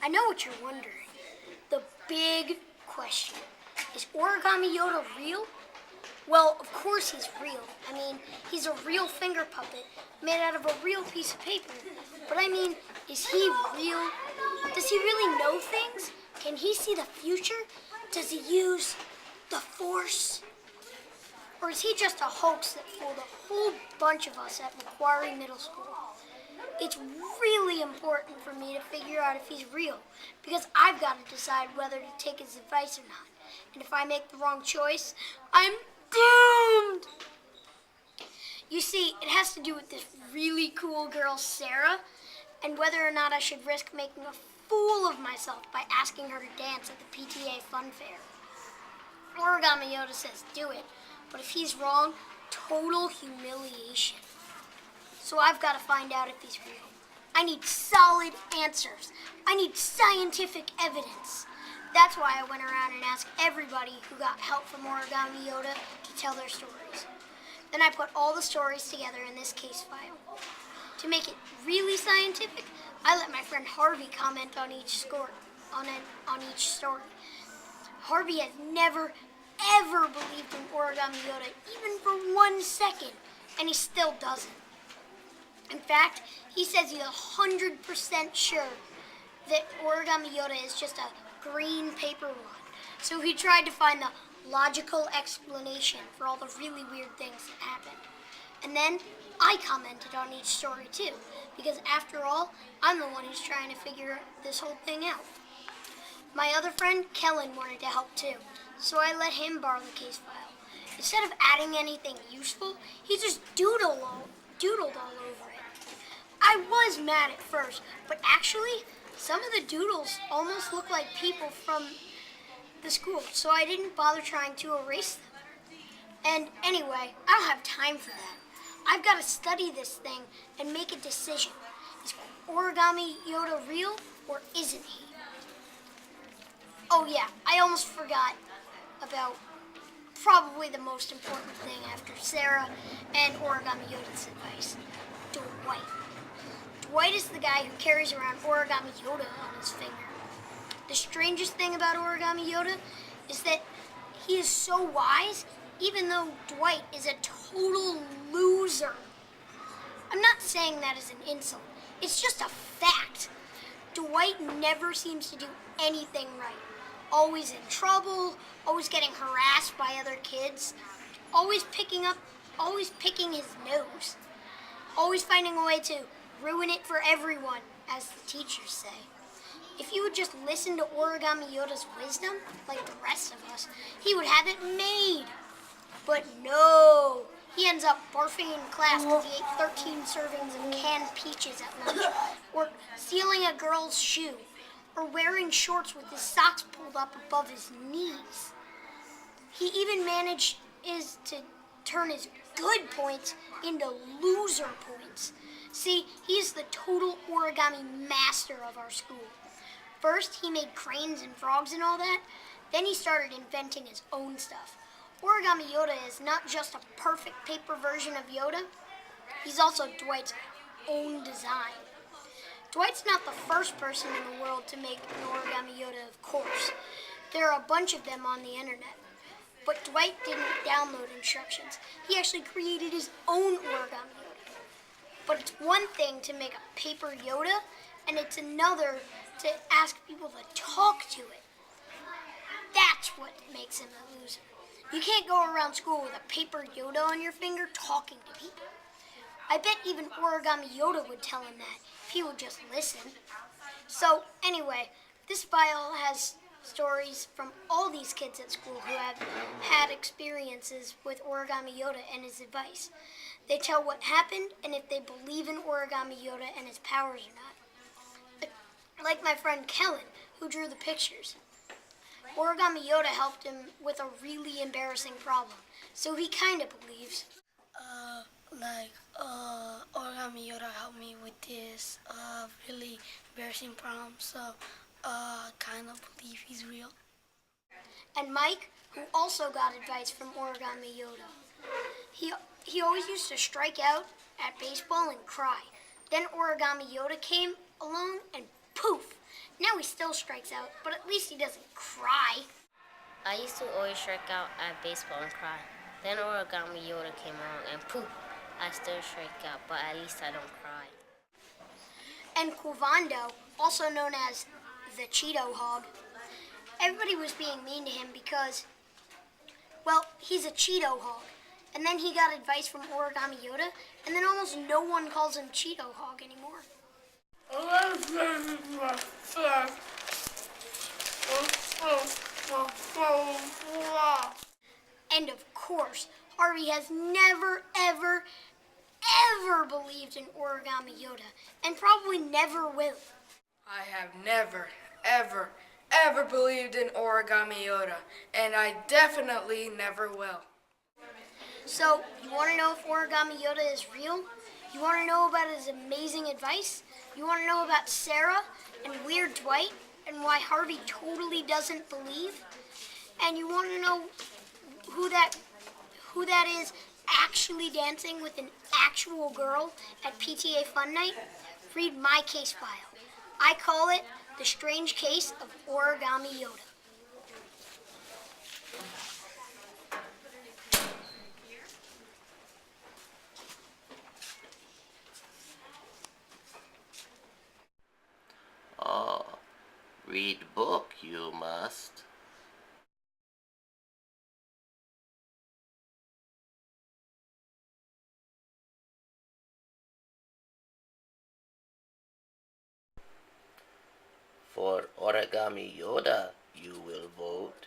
I know what you're wondering. The big question. Is Origami Yoda real? Well, of course he's real. I mean, he's a real finger puppet made out of a real piece of paper. But I mean, is he real? Does he really know things? Can he see the future? Does he use the Force? Or is he just a hoax that fooled a whole bunch of us at Macquarie Middle School? It's really important for me to figure out if he's real, because I've got to decide whether to take his advice or not. And if I make the wrong choice, I'm doomed! You see, it has to do with this really cool girl, Sarah, and whether or not I should risk making a fool of myself by asking her to dance at the PTA fun fair. Origami Yoda says do it, but if he's wrong, total humiliation. So I've got to find out if he's real. I need solid answers. I need scientific evidence. That's why I went around and asked everybody who got help from Origami Yoda to tell their stories. Then I put all the stories together in this case file. To make it really scientific, I let my friend Harvey comment on each story. Harvey has never, ever believed in Origami Yoda, even for 1 second, and he still doesn't. In fact, he says he's 100% sure that Origami Yoda is just a green paper wad. So he tried to find the logical explanation for all the really weird things that happened. And then I commented on each story too, because after all, I'm the one who's trying to figure this whole thing out. My other friend, Kellen, wanted to help too, so I let him borrow the case file. Instead of adding anything useful, he just doodled all over it. I was mad at first, but actually, some of the doodles almost look like people from the school, so I didn't bother trying to erase them. And anyway, I don't have time for that. I've got to study this thing and make a decision. Is Origami Yoda real, or isn't he? Oh yeah, I almost forgot about probably the most important thing after Sarah and Origami Yoda's advice. Dwight. Dwight is the guy who carries around Origami Yoda on his finger. The strangest thing about Origami Yoda is that he is so wise, even though Dwight is a total loser. I'm not saying that as an insult. It's just a fact. Dwight never seems to do anything right. Always in trouble, always getting harassed by other kids, always picking his nose, always finding a way to ruin it for everyone, as the teachers say. If he would just listen to Origami Yoda's wisdom, like the rest of us, he would have it made. But no, he ends up barfing in class because he ate 13 servings of canned peaches at lunch, or stealing a girl's shoe, or wearing shorts with his socks pulled up above his knees. He even managed to turn his good points into loser points. See, he's the total origami master of our school. First, he made cranes and frogs and all that. Then he started inventing his own stuff. Origami Yoda is not just a perfect paper version of Yoda, he's also Dwight's own design. Dwight's not the first person in the world to make an Origami Yoda, of course. There are a bunch of them on the internet. But Dwight didn't download instructions. He actually created his own Origami Yoda. But it's one thing to make a paper Yoda, and it's another to ask people to talk to it. That's what makes him a loser. You can't go around school with a paper Yoda on your finger talking to people. I bet even Origami Yoda would tell him that if he would just listen. So anyway, this file has stories from all these kids at school who have had experiences with Origami Yoda and his advice. They tell what happened and if they believe in Origami Yoda and his powers or not. Like my friend Kellen, who drew the pictures. Origami Yoda helped him with a really embarrassing problem, so he kind of believes. Origami Yoda helped me with this really embarrassing problem, so kind of believe he's real. And Mike, who also got advice from Origami Yoda. He always used to strike out at baseball and cry. Then Origami Yoda came along and poof. Now he still strikes out, but at least he doesn't cry. I used to always strike out at baseball and cry. Then Origami Yoda came along and poof, I still strike out, but at least I don't cry. And Quavando, also known as the Cheeto Hog, everybody was being mean to him because, well, he's a Cheeto Hog. And then he got advice from Origami Yoda, and then almost no one calls him Cheeto Hog anymore. And of course, Harvey has never, ever, ever believed in Origami Yoda, and probably never will. I have never, ever, ever believed in Origami Yoda, and I definitely never will. So, you want to know if Origami Yoda is real? You want to know about his amazing advice? You want to know about Sarah and Weird Dwight and why Harvey totally doesn't believe? And you want to know who that is actually dancing with an actual girl at PTA Fun Night? Read my case file. I call it The Strange Case of Origami Yoda. Oh, read book you must. For Origami Yoda, you will vote.